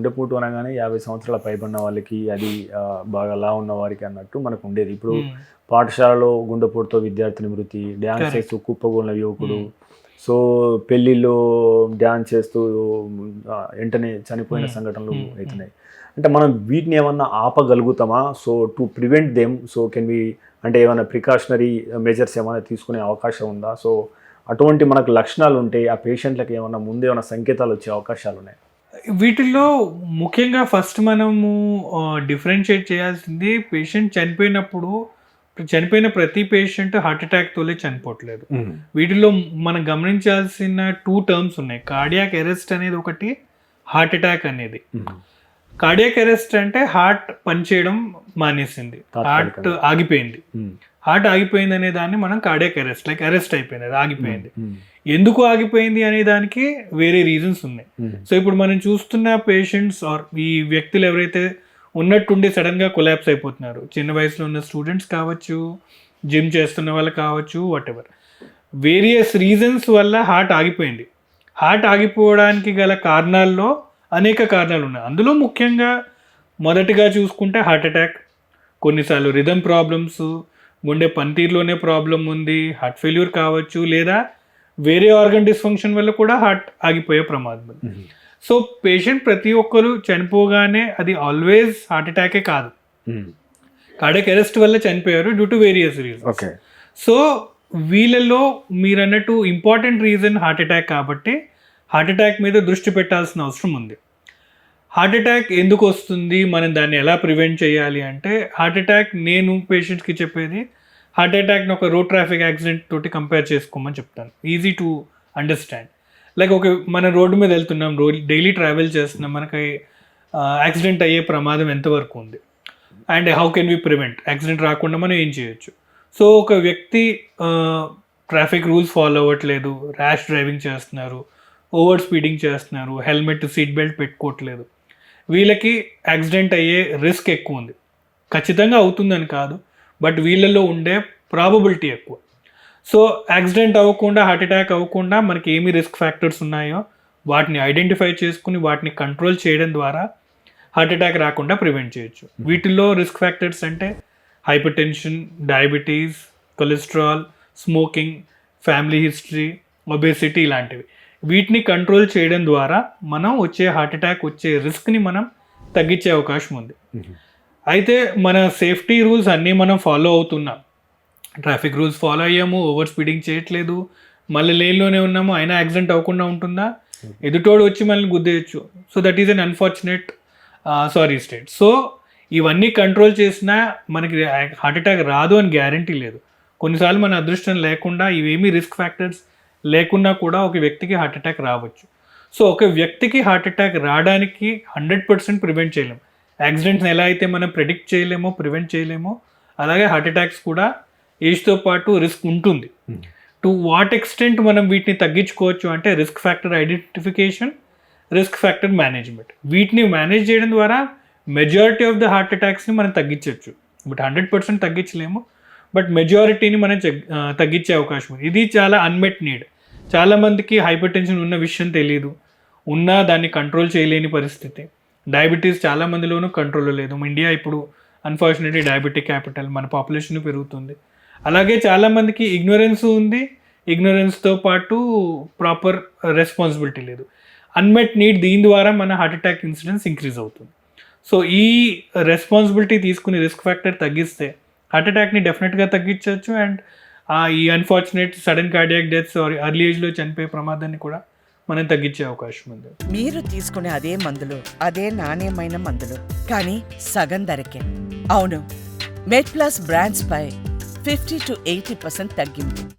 గుండెపోటు అనగానే 50 సంవత్సరాల పైబడిన వాళ్ళకి అది బాగా లా ఉన్న వారికి అన్నట్టు మనకు ఉండేది. ఇప్పుడు పాఠశాలలో గుండెపోటుతో విద్యార్థిని మృతి, డ్యాన్స్ చేస్తూ కుప్పగోలిన యువకుడు, సో పెళ్ళిళ్ళు డ్యాన్స్ చేస్తూ వెంటనే చనిపోయిన సంఘటనలు అవుతున్నాయి. అంటే మనం వీటిని ఏమన్నా ఆపగలుగుతామా? So to prevent them, so can we అంటే ఏమైనా ప్రికాషనరీ మెజర్స్ ఏమైనా తీసుకునే అవకాశం ఉందా? సో అటువంటి మనకు లక్షణాలు ఉంటే ఆ పేషెంట్లకు ఏమైనా ముందే ఏమైనా సంకేతాలు వచ్చే అవకాశాలు ఉన్నాయి? వీటిల్లో ముఖ్యంగా ఫస్ట్ మనము డిఫరెన్షియేట్ చేయాల్సింది, పేషెంట్ చనిపోయిన ప్రతి పేషెంట్ హార్ట్ అటాక్ తోలే చనిపోవట్లేదు. వీటిలో మనం గమనించాల్సిన 2 టర్మ్స్ ఉన్నాయి. కార్డియాక్ అరెస్ట్ అనేది ఒకటి, హార్ట్ అటాక్ అనేది. కార్డియాక్ అరెస్ట్ అంటే హార్ట్ పనిచేయడం మానేసింది, హార్ట్ ఆగిపోయింది. హార్ట్ ఆగిపోయింది అనే దాన్ని మనం కార్డియాక్ అరెస్ట్, లైక్ అరెస్ట్ అయిపోయింది, అది ఆగిపోయింది. ఎందుకు ఆగిపోయింది అనే దానికి వేరే రీజన్స్ ఉన్నాయి. సో ఇప్పుడు మనం చూస్తున్న పేషెంట్స్ ఆర్ ఈ వ్యక్తులు ఎవరైతే ఉన్నట్టుండి సడన్ గా కొలాప్స్ అయిపోతున్నారు, చిన్న వయసులో ఉన్న స్టూడెంట్స్ కావచ్చు, జిమ్ చేస్తున్న వాళ్ళు కావచ్చు, వాట్ ఎవర్ వేరియస్ రీజన్స్ వల్ల హార్ట్ ఆగిపోయింది. హార్ట్ ఆగిపోవడానికి గల కారణాల్లో అనేక కారణాలు ఉన్నాయి. అందులో ముఖ్యంగా మొదటిగా చూసుకుంటే హార్ట్ అటాక్, కొన్నిసార్లు రిథమ్ ప్రాబ్లమ్స్, గుండె పనితీరులోనే ప్రాబ్లం ఉంది, హార్ట్ ఫెయిల్యూర్ కావచ్చు, లేదా వేరే ఆర్గన్ డిస్ఫంక్షన్ వల్ల కూడా హార్ట్ ఆగిపోయే ప్రమాదం ఉంది. సో పేషెంట్ ప్రతి ఒక్కరు చనిపోగానే అది ఆల్వేస్ హార్ట్ అటాకే కాదు, కార్డియాక్ అరెస్ట్ వల్ల చనిపోయారు due to various reasons. So వీళ్ళలో మీరు అన్నట్టు ఇంపార్టెంట్ రీజన్ హార్ట్ అటాక్ కాబట్టి హార్ట్ అటాక్ మీద దృష్టి పెట్టాల్సిన అవసరం ఉంది. హార్ట్ అటాక్ ఎందుకు వస్తుంది, మనం దాన్ని ఎలా ప్రివెంట్ చేయాలి అంటే, హార్ట్ అటాక్ నేను పేషెంట్స్కి చెప్పేది, హార్ట్ అటాక్ని ఒక రోడ్ ట్రాఫిక్ యాక్సిడెంట్ తోటి కంపేర్ చేసుకోమని చెప్తాను, ఈజీ టు అండర్స్టాండ్. లైక్ మన రోడ్డు మీద వెళ్తున్నాం, డైలీ ట్రావెల్ చేస్తున్నాం, మనకి యాక్సిడెంట్ అయ్యే ప్రమాదం ఎంతవరకు ఉంది and how can we prevent, accident రాకుండా మనం ఏం చేయొచ్చు. సో ఒక వ్యక్తి ట్రాఫిక్ రూల్స్ ఫాలో అవ్వట్లేదు, ర్యాష్ డ్రైవింగ్ చేస్తున్నారు, ఓవర్ స్పీడింగ్ చేస్తున్నారు, హెల్మెట్ సీట్ బెల్ట్ పెట్టుకోవట్లేదు, వీళ్ళకి యాక్సిడెంట్ అయ్యే రిస్క్ ఎక్కువ ఉంది. ఖచ్చితంగా అవుతుందని కాదు, బట్ వీళ్ళల్లో ఉండే ప్రాబబిలిటీ ఎక్కువ. సో యాక్సిడెంట్ అవ్వకుండా, హార్ట్ అటాక్ అవ్వకుండా మనకి ఏమి రిస్క్ ఫ్యాక్టర్స్ ఉన్నాయో వాటిని ఐడెంటిఫై చేసుకుని వాటిని కంట్రోల్ చేయడం ద్వారా హార్ట్ అటాక్ రాకుండా ప్రివెంట్ చేయొచ్చు. వీటిల్లో రిస్క్ ఫ్యాక్టర్స్ అంటే hyper tension, diabetes, cholesterol, smoking, family history, obesity ఇలాంటివి. వీటిని కంట్రోల్ చేయడం ద్వారా మనం వచ్చే హార్ట్ అటాక్ వచ్చే రిస్క్ని మనం తగ్గించే అవకాశం ఉంది. అయితే మన సేఫ్టీ రూల్స్ అన్నీ మనం ఫాలో అవుతున్నాం, ట్రాఫిక్ రూల్స్ ఫాలో అయ్యాము, ఓవర్ స్పీడింగ్ చేయట్లేదు, మళ్ళీ లేన్లోనే ఉన్నాము, అయినా యాక్సిడెంట్ అవ్వకుండా ఉంటుందా? ఎదుటోడు వచ్చి మనల్ని గుద్దేయచ్చు. So that is an unfortunate state. So ఇవన్నీ కంట్రోల్ చేసినా మనకి హార్ట్ అటాక్ రాదు అని గ్యారంటీ లేదు. కొన్నిసార్లు మన అదృష్టం లేకుండా ఇవేమీ రిస్క్ ఫ్యాక్టర్స్ లేకున్నా కూడా ఒక వ్యక్తికి హార్ట్ అటాక్ రావచ్చు. సో ఒక వ్యక్తికి హార్ట్ అటాక్ రావడానికి 100% ప్రివెంట్ చేయలేము. యాక్సిడెంట్స్ని ఎలా అయితే మనం ప్రెడిక్ట్ చేయలేమో, ప్రివెంట్ చేయలేమో, అలాగే హార్ట్ అటాక్స్ కూడా ఏజ్తో పాటు రిస్క్ ఉంటుంది. టు వాట్ ఎక్స్టెంట్ మనం వీటిని తగ్గించుకోవచ్చు అంటే risk factor identification, risk factor management. వీటిని మేనేజ్ చేయడం ద్వారా మెజారిటీ ఆఫ్ ద హార్ట్ అటాక్స్ని మనం తగ్గించవచ్చు. బట్ 100% తగ్గించలేము, బట్ మెజారిటీని మనం తగ్గించే అవకాశం ఉంది. ఇది చాలా అన్మెట్ నీడ్. చాలామందికి హైపర్ టెన్షన్ ఉన్న విషయం తెలియదు, ఉన్నా దాన్ని కంట్రోల్ చేయలేని పరిస్థితి. డయాబెటీస్ చాలామందిలోనూ కంట్రోల్లో లేదు. ఇండియా ఇప్పుడు అన్ఫార్చునేట్లీ డయాబెటిక్ క్యాపిటల్, మన పాపులేషన్ పెరుగుతుంది. అలాగే చాలామందికి ఇగ్నోరెన్స్ ఉంది, ఇగ్నోరెన్స్తో పాటు ప్రాపర్ రెస్పాన్సిబిలిటీ లేదు, అన్మెట్ నీడ్. దీని ద్వారా మన హార్ట్ అటాక్ ఇన్సిడెన్స్ ఇంక్రీజ్ అవుతుంది. సో ఈ రెస్పాన్సిబిలిటీ తీసుకుని రిస్క్ ఫ్యాక్టర్ తగ్గిస్తే హార్ట్ అటాక్ని డెఫినెట్గా తగ్గించవచ్చు. అండ్ ఈ unfortunate sudden cardiac deaths early ఏజ్లో చనిపోయే ప్రమాదాన్ని కూడా మనం తగ్గించే అవకాశం ఉంది. మీరు తీసుకునే అదే మందులు, అదే నాణ్యమైన మందులు, కానీ సగం ధరకే. అవును, మెడ్ ప్లస్ బ్రాండ్స్ పై 50 to 80% తగ్గింపు.